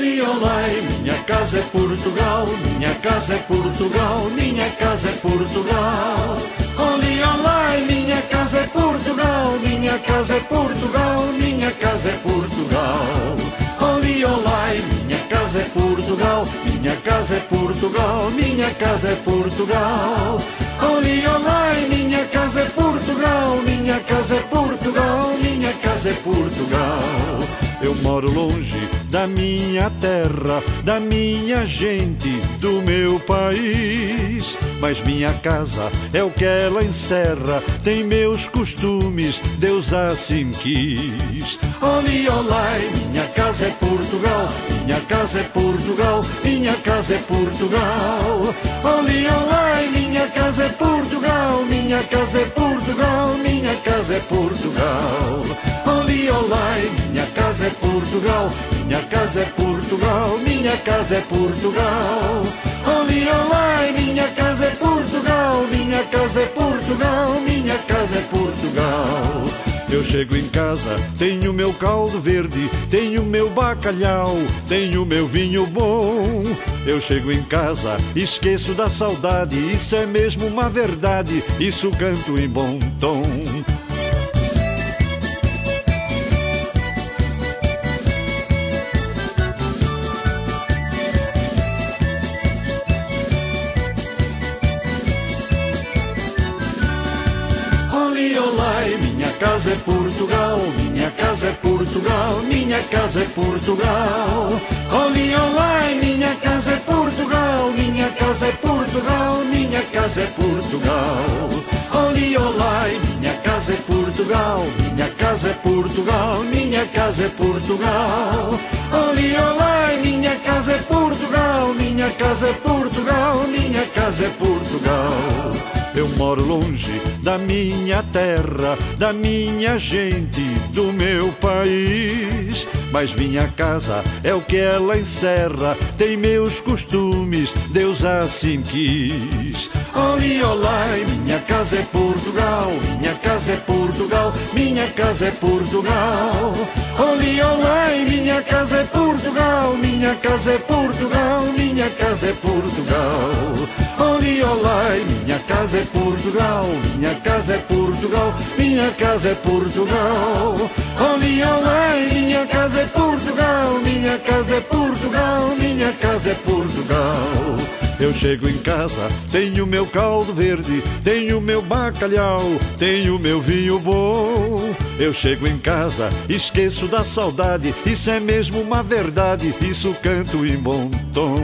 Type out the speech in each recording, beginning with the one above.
Oli, olai, minha casa é Portugal, minha casa é Portugal, minha casa é Portugal. Oli, olai, minha casa é Portugal, minha casa é Portugal, minha casa é Portugal. Oli, olai, minha casa é Portugal, minha casa é Portugal, minha casa é Portugal. Oli, olai, minha casa é Portugal, minha casa é Portugal, minha casa é Portugal. Eu moro longe da minha terra, da minha gente, do meu país. Mas minha casa é o que ela encerra, tem meus costumes, Deus assim quis. Oli, olai, minha casa é Portugal, minha casa é Portugal, minha casa é Portugal. Oli, olai, minha casa é Portugal, minha casa é Portugal, minha casa é Portugal. Oli, olai, minha casa é Portugal, minha casa é Portugal, minha casa é Portugal. Oli, olai, minha casa é Portugal, minha casa é Portugal, minha casa é Portugal. Eu chego em casa, tenho meu caldo verde, tenho meu bacalhau, tenho meu vinho bom. Eu chego em casa, esqueço da saudade, isso é mesmo uma verdade, isso canto em bom tom. Oli, olai, minha casa é Portugal, minha casa é Portugal, minha casa é Portugal. Oli, olai, minha casa é Portugal, minha casa é Portugal, minha casa é Portugal. Oli, olai, minha casa é Portugal, minha casa é Portugal, minha casa é Portugal. Oli, olai, minha casa é Portugal, minha casa é Portugal, minha casa é Portugal. Eu moro longe da minha terra, da minha gente, do meu país. Mas minha casa é o que ela encerra, tem meus costumes, Deus assim quis. Oli, olai, minha casa é Portugal, minha casa é Portugal, minha casa é Portugal. Oli, olai, minha casa é Portugal, minha casa é Portugal, minha casa é Portugal. Oli, olai, minha casa é Portugal, minha casa é Portugal, minha casa é Portugal. Oli, olai, minha casa é Portugal, minha casa é Portugal, minha casa é Portugal. Eu chego em casa, tenho meu caldo verde, tenho meu bacalhau, tenho meu vinho bom. Eu chego em casa, esqueço da saudade, isso é mesmo uma verdade, isso canto em bom tom.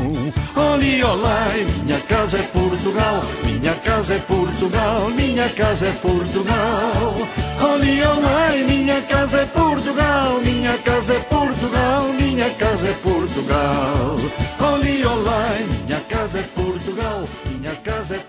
Oli, olai, minha casa é Portugal, minha casa é Portugal, minha casa é Portugal. Oli, olai, minha casa é Portugal, minha casa é Portugal, minha casa é Portugal. Oli, olai, minha casa é Portugal, minha casa é